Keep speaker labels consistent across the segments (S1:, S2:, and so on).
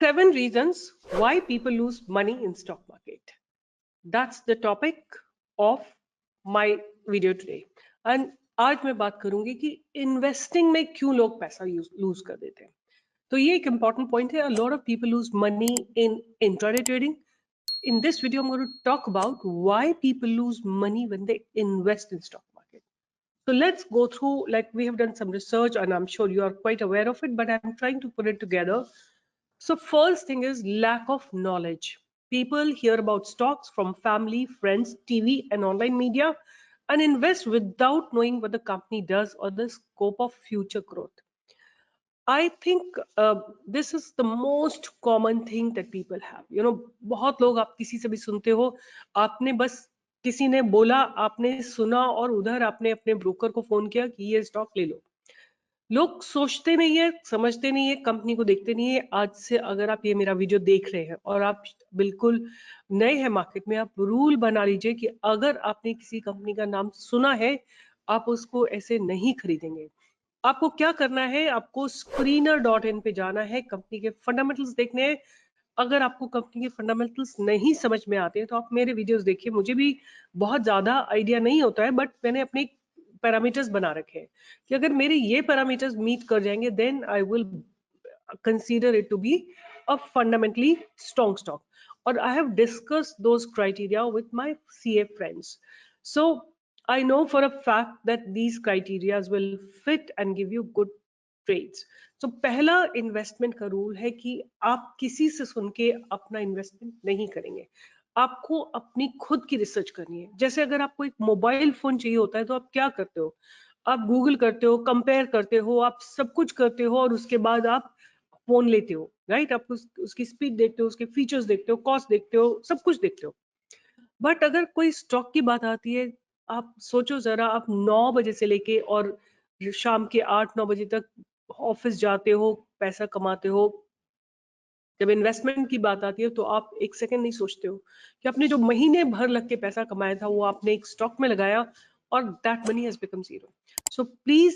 S1: 7 reasons why people lose money in stock market. That's the topic of my video today. And आज मैं बात करूंगी कि investing में क्यों लोग पैसा लूज कर देते हैं. तो ये एक important point है. A lot of people lose money in intraday trading. In this video, I'm going to talk about why people lose money when they invest in stock market. So let's go through, like we have done some research and I'm sure you are quite aware of it, but I'm trying to put it together. So first thing is lack of knowledge. People hear about stocks from family, friends, TV and online media and invest without knowing what the company does or the scope of future growth. I think this is the most common thing that people have. You know, बहुत लोग आप किसी से भी सुनते हो, आपने बस किसी ने बोला, आपने सुना और उधर आपने अपने ब्रोकर को फोन किया कि ये स्टॉक ले लो. लोग सोचते नहीं है, समझते नहीं है, कंपनी को देखते नहीं है. आज से अगर आप ये मेरा वीडियो देख रहे हैं और आप बिल्कुल नए हैं मार्केट में, आप रूल बना लीजिए कि अगर आपने किसी कंपनी का नाम सुना है, आप उसको ऐसे नहीं खरीदेंगे. आपको क्या करना है, आपको screener.in पे जाना है, कंपनी के फंडामेंटल्स देखने हैं. अगर आपको कंपनी के फंडामेंटल्स नहीं समझ में आते हैं तो आप मेरे वीडियोस देखिए. मुझे भी बहुत ज्यादा आइडिया नहीं होता है, बट मैंने अपने पैरामीटर्स बना रखे हैं कि अगर मेरे ये पैरामीटर्स मीट कर जाएंगे then I will consider it to be a fundamentally strong stock. Or I have discussed those criteria with my CA friends. So I know for a fact that these criteria will fit and give you good trades. So पहला investment का rule है कि आप किसी से सुन के अपना investment नहीं करेंगे. आपको अपनी खुद की रिसर्च करनी है. जैसे अगर आपको एक मोबाइल फोन चाहिए होता है तो आप क्या करते हो, आप गूगल करते हो, कंपेयर करते हो, आप सब कुछ करते हो और उसके बाद आप फोन लेते हो, राइट. आप उसकी स्पीड देखते हो, उसके फीचर्स देखते हो, कॉस्ट देखते हो, सब कुछ देखते हो. बट अगर कोई स्टॉक की बात आती है, आप सोचो जरा, आप 9 बजे से लेके और शाम के 8-9 बजे तक ऑफिस जाते हो, पैसा कमाते हो. जब इन्वेस्टमेंट की बात आती है तो आप एक सेकंड नहीं सोचते हो कि आपने जो महीने भर लग के पैसा कमाया था वो आपने एक स्टॉक में लगाया और that money has become zero. So please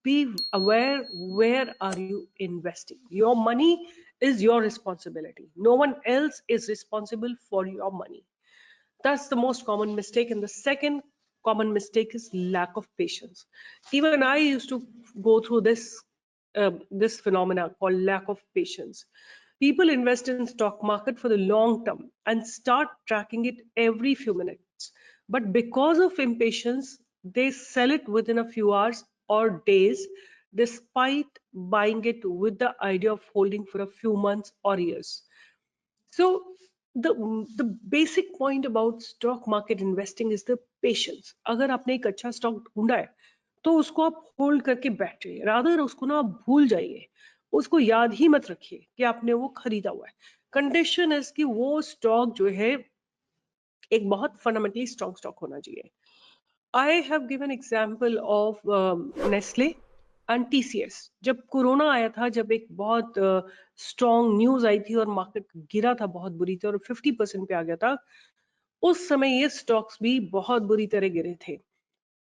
S1: be aware, where are you investing? Your money is your responsibility. No one else is responsible for your money. That's the most common mistake. And the second common mistake is lack of patience. Even I used to go through this phenomena called lack of patience. People invest in stock market for the long term and start tracking it every few minutes. But because of impatience, they sell it within a few hours or days, despite buying it with the idea of holding for a few months or years. So the basic point about stock market investing is the patience. अगर आपने एक अच्छा stock ढूंढा है तो उसको आप hold करके बैठिए, रादर उसको ना आप भूल जाइए, उसको याद ही मत रखिए कि आपने वो खरीदा हुआ है. कंडीशन है कि वो स्टॉक जो है एक बहुत फंडामेंटली स्ट्रॉन्ग स्टॉक होना चाहिए. I have given example of Nestle and TCS. जब कोरोना आया था, जब एक बहुत स्ट्रॉन्ग न्यूज आई थी और मार्केट गिरा था बहुत बुरी तरह और 50% पे आ गया था, उस समय ये स्टॉक्स भी बहुत बुरी तरह गिरे थे.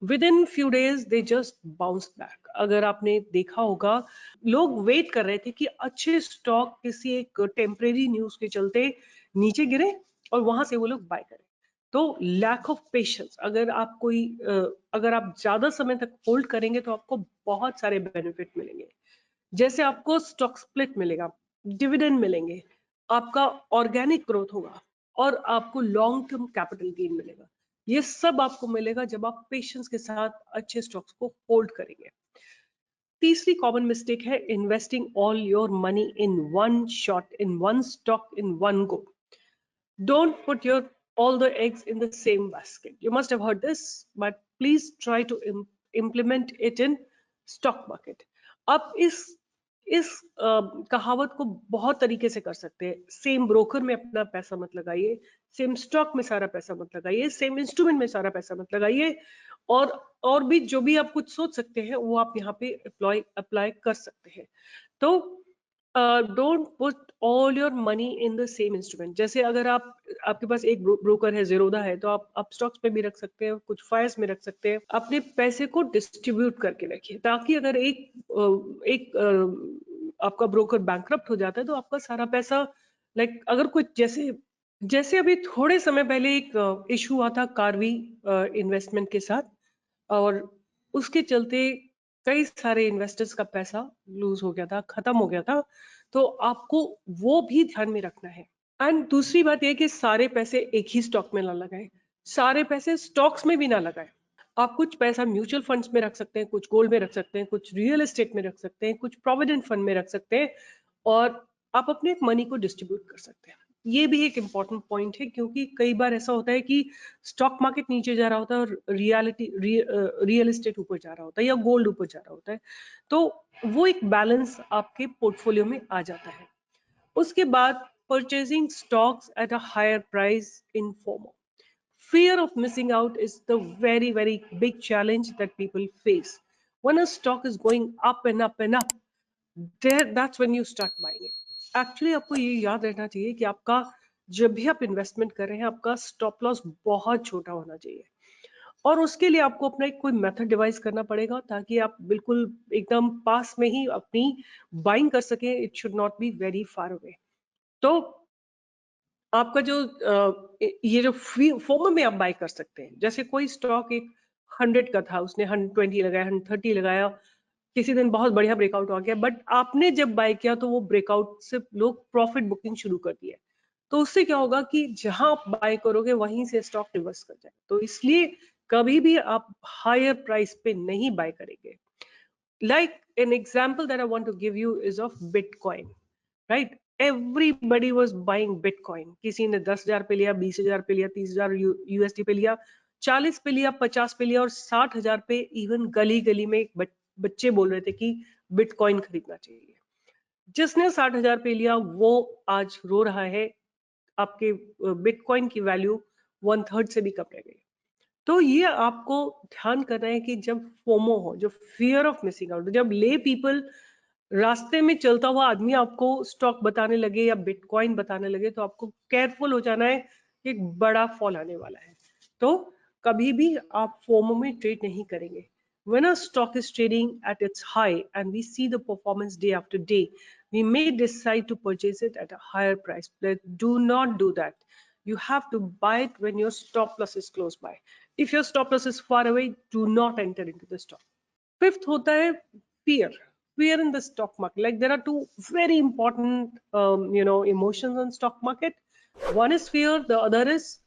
S1: With in few days they just bounce back. अगर आपने देखा होगा, लोग वेट कर रहे थे कि अच्छे स्टॉक किसी एक टेम्परेरी न्यूज के चलते नीचे गिरे और वहां से वो लोग बाय करें. तो लैक ऑफ पेशेंस. अगर आप ज्यादा समय तक होल्ड करेंगे तो आपको बहुत सारे बेनिफिट मिलेंगे. जैसे आपको स्टॉक स्प्लिट मिलेगा, डिविडेंड मिलेंगे, आपका ऑर्गेनिक ग्रोथ होगा और आपको लॉन्ग टर्म कैपिटल गेन मिलेगा. ये सब आपको मिलेगा जब आप पेशेंस के साथ अच्छे स्टॉक्स को होल्ड करेंगे. तीसरी कॉमन मिस्टेक है investing all your money in one shot, in one stock, in one go. Don't put all the eggs in the same basket. You must have heard this, but please try to implement it in stock market. आप इस कहावत को बहुत तरीके से कर सकते हैं. सेम ब्रोकर में अपना पैसा मत लगाइए, सेम स्टॉक में सारा पैसा मत लगाइए, सेम इंस्ट्रूमेंट में सारा पैसा मत लगाइए, और भी जो भी आप कुछ सोच सकते हैं वो आप यहाँ पे अप्लाई कर सकते हैं. तो don't put all your money in the same instrument. जैसे अगर आपके पास एक ब्रोकर है, ज़ीरोधा है, तो आप स्टॉक्स में भी रख सकते हैं, कुछ फायर्स में रख सकते हैं. अपने पैसे को डिस्ट्रीब्यूट करके रखिए ताकि अगर एक आपका ब्रोकर बैंकरप्ट हो जाता है तो आपका सारा पैसा लाइक अगर कुछ जैसे जैसे अभी थोड़े समय पहले एक इशू हुआ था कार्वी इन्वेस्टमेंट के साथ, और उसके चलते कई सारे इन्वेस्टर्स का पैसा लूज हो गया था, खत्म हो गया था। तो आपको वो भी ध्यान में रखना है। एंड दूसरी बात यह कि सारे पैसे एक ही स्टॉक में ना लगाएं, सारे पैसे स्टॉक्स में भी ना लगाएं। आप कुछ पैसा म्यूचुअल फंड्स में रख सकते हैं, कुछ गोल्ड में रख सकते हैं, कुछ रियल एस्टेट में रख सकते हैं, कुछ प्रोविडेंट फंड में रख सकते हैं, और आप अपने मनी को डिस्ट्रीब्यूट कर सकते हैं। ये भी एक इम्पॉर्टेंट पॉइंट है, क्योंकि कई बार ऐसा होता है कि स्टॉक मार्केट नीचे जा रहा होता है और रियल एस्टेट ऊपर जा रहा होता है या गोल्ड ऊपर जा रहा होता है, तो वो एक बैलेंस आपके पोर्टफोलियो में आ जाता है। उसके बाद purchasing stocks at a higher price in FOMO. Fear of missing out is the very, very big challenge that people face. When a stock is going up and up and up, that's when you start buying it. Actually, आपको ये याद रहना चाहिए कि आपका जब भी आप इन्वेस्टमेंट कर रहे हैं, आपका स्टॉप लॉस बहुत छोटा होना चाहिए, और उसके लिए आपको अपना एक कोई मेथड डिवाइस करना पड़ेगा ताकि आप बिल्कुल एकदम पास में ही अपनी बाइंग कर सकें. It should not be very far away. तो आपका जो ये जो फोमो में आप बाय कर सकते हैं, जैसे कोई स्टॉक एक 100 का था, उसने 120 लगाया, 130 लगाया, किसी दिन बहुत बढ़िया ब्रेकआउट हो गया, बट आपने जब बाय किया तो वो ब्रेकआउट से लोग प्रॉफिट बुकिंग शुरू कर दिए. तो उससे क्या होगा कि जहां आप बाय करोगे वहीं से स्टॉक रिवर्स कर जाए. तो इसलिए कभी भी आप हायर प्राइस पे नहीं बाय करेंगे. Like an example that I want to give you is of Bitcoin, right? Everybody was buying Bitcoin. किसी ने 10,000 पे लिया, 20,000 पे लिया, 30,000 यूएसडी पे लिया, 40 पे लिया, 50 पे लिया, और 60,000 पे इवन गली गली में बच्चे बोल रहे थे कि बिटकॉइन खरीदना चाहिए. जिसने 60,000 पे लिया वो आज रो रहा है. आपके बिटकॉइन की वैल्यू 1/3 से भी कम रह गई. तो ये आपको ध्यान करना है कि जब फोमो हो, जो फियर ऑफ मिसिंग आउट, जब ले पीपल रास्ते में चलता हुआ आदमी आपको स्टॉक बताने लगे या बिटकॉइन बताने लगे, तो आपको केयरफुल हो जाना है, एक बड़ा फॉल आने वाला है. तो कभी भी आप फोमो में ट्रेड नहीं करेंगे. When a stock is trading at its high and we see the performance day after day, we may decide to purchase it at a higher price. But do not do that. You have to buy it when your stop loss is close by. If your stop loss is far away, do not enter into the stock. Fifth होता है fear. Fear in the stock market. Like there are two very important, emotions in stock market. One is fear, the other is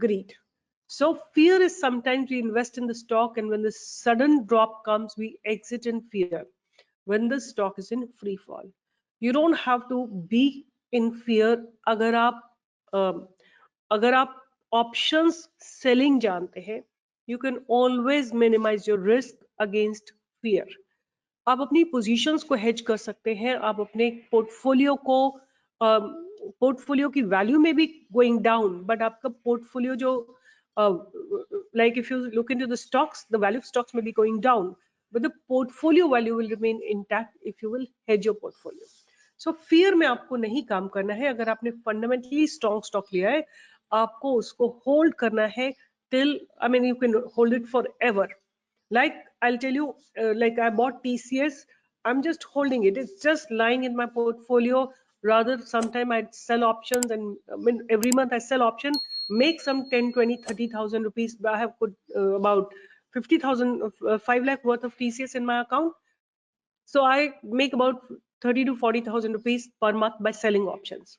S1: greed. So fear is sometimes we invest in the stock, and when the sudden drop comes, we exit in fear. When the stock is in free fall, you don't have to be in fear. अगर आप अगर आप options selling जानते हैं, you can always minimize your risk against fear. आप अपनी positions को hedge कर सकते हैं. आप अपने पोर्टफोलियो की वैल्यू में भी गोइंग डाउन, बट आपका पोर्टफोलियो जो like if you look into the stocks, the value of stocks may be going down, but the portfolio value will remain intact if you will hedge your portfolio. So fear में आपको नहीं काम करना है. अगर आपने fundamentally strong stock लिया है, आपको उसको होल्ड करना है till, I mean, you can hold it forever. Like I'll tell you, like I bought TCS, I'm just holding it. It's just lying in my portfolio. Rather, sometime I'd sell options, and I mean, every month I sell option, make some 10, 20, 30,000 rupees. I have put about 50,000, 5 lakh worth of TCS in my account. So I make about 30 to 40,000 rupees per month by selling options.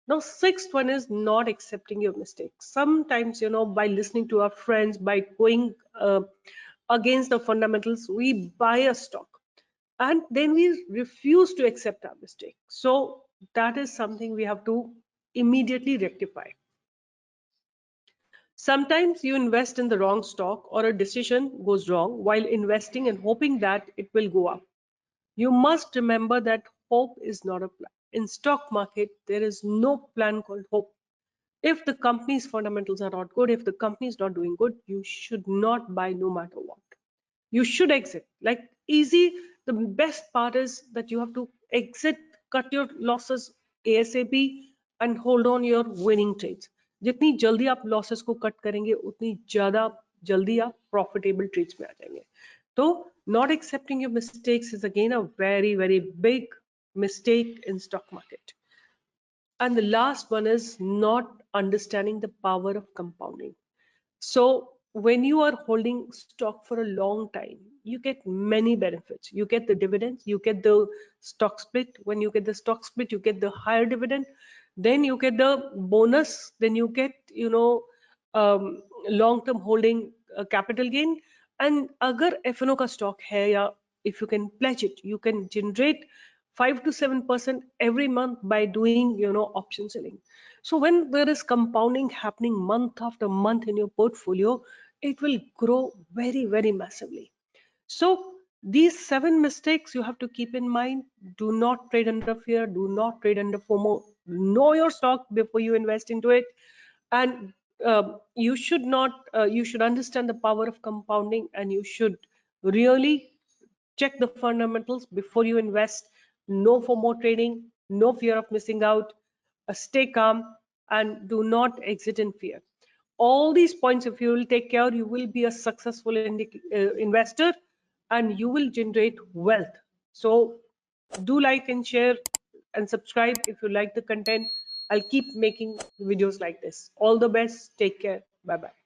S1: Now, sixth one is not accepting your mistakes. Sometimes, by listening to our friends, by going against the fundamentals, we buy a stock and then we refuse to accept our mistake. So that is something we have to immediately rectify. Sometimes you invest in the wrong stock, or a decision goes wrong while investing and hoping that it will go up. You must remember that hope is not a plan. In stock market, there is no plan called hope. If the company's fundamentals are not good, if the company is not doing good, you should not buy no matter what. You should exit. Like easy, the best part is that you have to exit, cut your losses ASAP and hold on your winning trades. जितनी जल्दी आप losses को cut करेंगे, उतनी ज़्यादा जल्दी आप profitable trades में आ जाएंगे. तो Not accepting your mistakes is again a very, very big mistake in stock market. And the last one is not understanding the power of compounding. So when you are holding stock for a long time, you get many benefits. You get the dividends, you get the stock split. When you get the stock split, you get the higher dividend. Then you get the bonus. Then you get, long-term holding capital gain. And अगर FNO का stock है या if you can pledge it, you can generate 5 to 7% every month by doing, option selling. So when there is compounding happening month after month in your portfolio, it will grow very, very massively. So these 7 mistakes you have to keep in mind. Do not trade under fear. Do not trade under FOMO. Know your stock before you invest into it. And you should not, you should understand the power of compounding, and you should really check the fundamentals before you invest. No FOMO trading, no fear of missing out, stay calm, and do not exit in fear. All these points, if you will take care, you will be a successful investor, and you will generate wealth. So do like and share and subscribe if you like the content. I'll keep making videos like this. All the best. Take care. Bye bye.